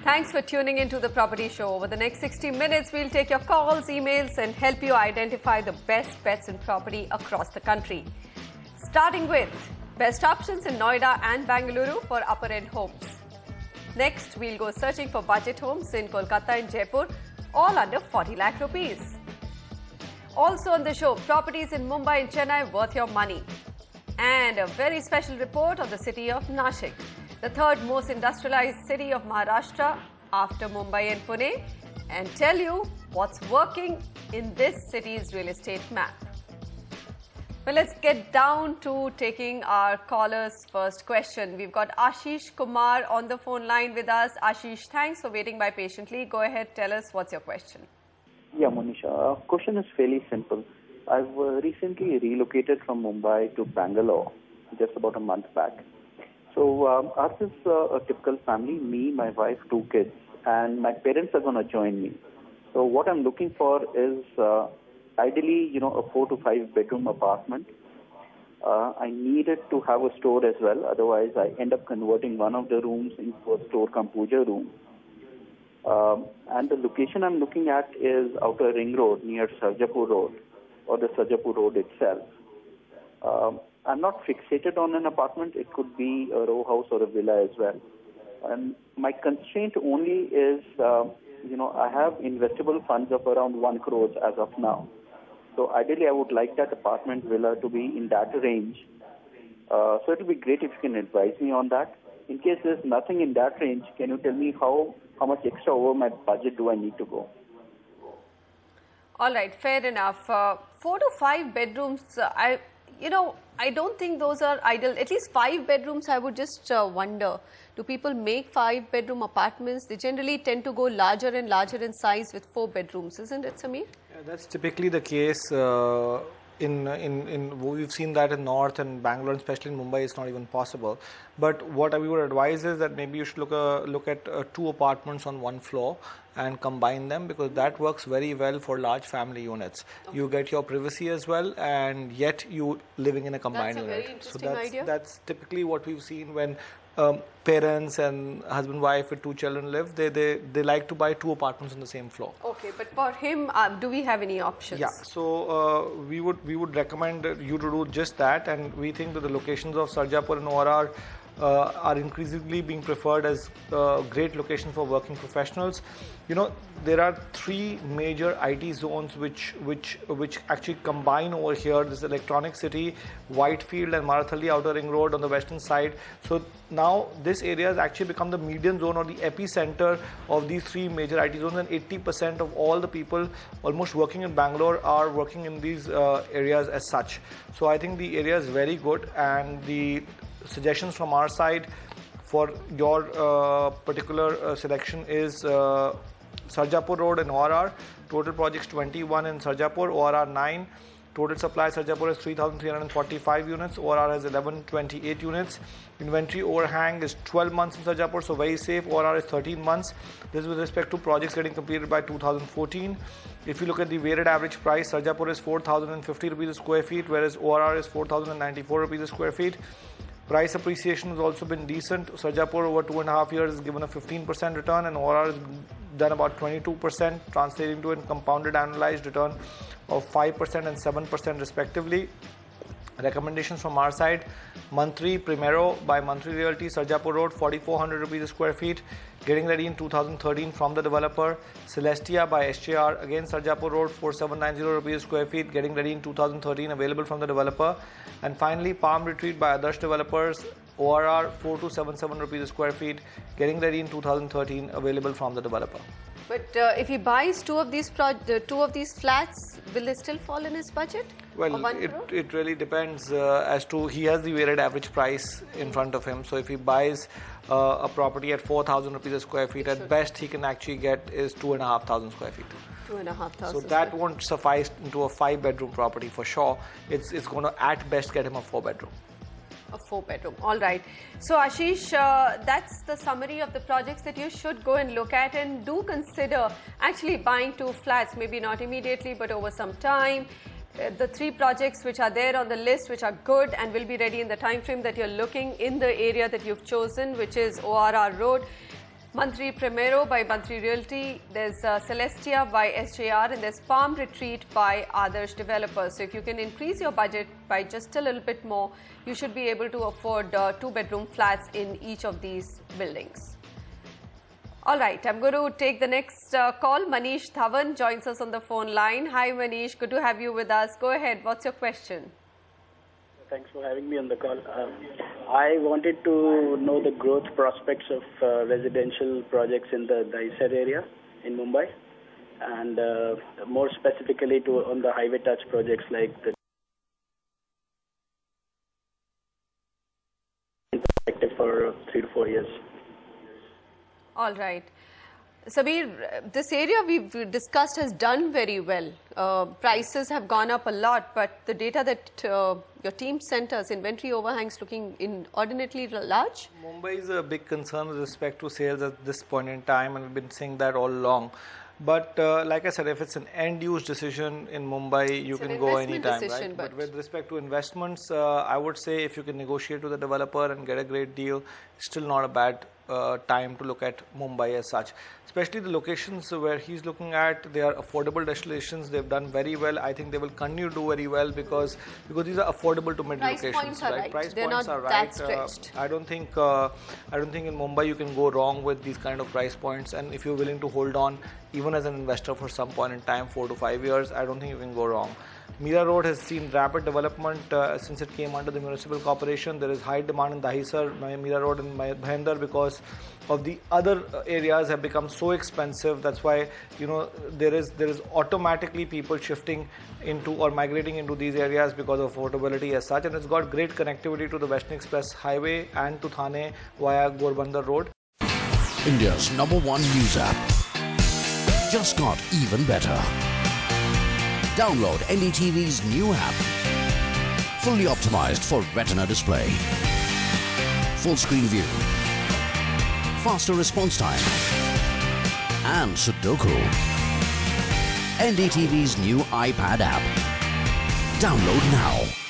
Thanks for tuning into the Property Show. Over the next 60 minutes, we'll take your calls, emails and help you identify the best bets in property across the country. Starting with best options in Noida and Bangalore for upper-end homes. Next, we'll go searching for budget homes in Kolkata and Jaipur, all under 40 lakh rupees. Also on the show, properties in Mumbai and Chennai worth your money. And a very special report on the city of Nashik, the third most industrialized city of Maharashtra after Mumbai and Pune, and tell you what's working in this city's real estate map. Well, let's get down to taking our caller's first question. We've got Ashish Kumar on the phone line with us. Ashish, thanks for waiting by patiently. Go ahead, tell us what's your question. Yeah, Monisha. Question is fairly simple. I've recently relocated from Mumbai to Bangalore just about a month back. So ours is a typical family, me, my wife, 2 kids, and my parents are going to join me. So what I'm looking for is ideally, a 4 to 5 bedroom apartment. I needed to have a store as well. Otherwise, I end up converting one of the rooms into a store cum puja room. And the location I'm looking at is Outer Ring Road near Sarjapur Road or the Sarjapur Road itself. I'm not fixated on an apartment. It could be a row house or a villa as well. And my constraint only is, I have investable funds of around 1 crore as of now. So ideally, I would like that apartment villa to be in that range. So it would be great if you can advise me on that. In case there's nothing in that range, can you tell me how much extra over my budget do I need to go? All right, fair enough. 4 to 5 bedrooms, I don't think those are ideal. At least 5 bedrooms, I would just wonder. Do people make 5-bedroom apartments? They generally tend to go larger and larger in size with 4 bedrooms, isn't it, Sameer? Yeah, that's typically the case. We've seen that in North and Bangalore, and especially in Mumbai, it's not even possible. But what we would advise is that maybe you should look at 2 apartments on 1 floor and combine them, because that works very well for large family units. Okay. You get your privacy as well, and yet you living in a combined unit. That's a very interesting idea. That's typically what we've seen when parents and husband, wife with 2 children live. They like to buy 2 apartments on the same floor. Okay, but for him, do we have any options? Yeah, so we would recommend you to do just that, and we think that the locations of Sarjapur and ORR are increasingly being preferred as great locations for working professionals. There are 3 major IT zones which actually combine over here. This Electronic City, Whitefield and Marathali Outer Ring Road on the western side. So now this area has actually become the median zone or the epicenter of these 3 major IT zones, and 80% of all the people almost working in Bangalore are working in these areas as such. So I think the area is very good, and the suggestions from our side for your particular selection is Sarjapur Road and ORR. Total projects 21 in Sarjapur, ORR 9. Total supply Sarjapur is 3,345 units, ORR has 1128 units. Inventory overhang is 12 months in Sarjapur, so very safe. ORR is 13 months. This is with respect to projects getting completed by 2014. If you look at the weighted average price, Sarjapur is 4,050 rupees a square feet, whereas ORR is 4,094 rupees a square feet. Price appreciation has also been decent. Sarjapur over 2.5 years has given a 15% return, and ORR has done about 22%, translating to a compounded annualized return of 5% and 7% respectively. Recommendations from our side: Mantri Primero by Mantri Realty, Sarjapur Road, 4,400 rupees a square feet, getting ready in 2013 from the developer. Celestia by SJR, again Sarjapur Road, 4,790 rupees a square feet, getting ready in 2013, available from the developer. And finally, Palm Retreat by Adarsh Developers, ORR 4,277 rupees a square feet, getting ready in 2013, available from the developer. But if he buys 2 of these flats, will they still fall in his budget? Well, it really depends as to, he has the weighted average price in front of him. So if he buys a property at 4,000 rupees a square feet, at best he can actually get is 2,500 square feet. 2,500. So that won't suffice into a 5-bedroom property for sure. It's going to at best get him a 4-bedroom. A 4-bedroom. All right. So Ashish, that's the summary of the projects that you should go and look at, and do consider actually buying 2 flats, maybe not immediately, but over some time. The 3 projects which are there on the list, which are good and will be ready in the time frame that you're looking in the area that you've chosen, which is ORR Road. Mantri Primero by Mantri Realty, there's Celestia by SJR, and there's Palm Retreat by Adarsh Developers. So if you can increase your budget by just a little bit more, you should be able to afford 2-bedroom flats in each of these buildings. All right, I'm going to take the next call. Manish Dhawan joins us on the phone line. Hi Manish, good to have you with us. Go ahead, what's your question? Thanks for having me on the call. I wanted to know the growth prospects of residential projects in the Dahisar area in Mumbai, and more specifically on the highway touch projects like the perspective for 3 to 4 years. All right. Sabir, this area we've discussed has done very well. Prices have gone up a lot, but the data that your team sent us, inventory overhangs looking inordinately large. Mumbai is a big concern with respect to sales at this point in time, and we've been saying that all along. But like I said, if it's an end-use decision in Mumbai, you can go anytime, right? But with respect to investments, I would say if you can negotiate with the developer and get a great deal, it's still not a bad time to look at Mumbai as such. Especially the locations where he's looking at, they are affordable destinations. They've done very well. I think they will continue to do very well because these are affordable to mid locations. Points are right. Price They're points not are right. that stretched. I don't think in Mumbai you can go wrong with these kind of price points. And if you're willing to hold on, even as an investor for some point in time, 4 to 5 years, I don't think you can go wrong. Mira Road has seen rapid development since it came under the municipal corporation. There is high demand in Dahisar, Mira Road and Bhayandar because of the other areas have become so expensive. That's why there is automatically people shifting into or migrating into these areas because of affordability as such, and it's got great connectivity to the Western Express Highway and to Thane via Gorbandar Road. India's #1 news app just got even better. Download NDTV's new app. Fully optimized for Retina display. Full screen view. Faster response time. And Sudoku. NDTV's new iPad app. Download now.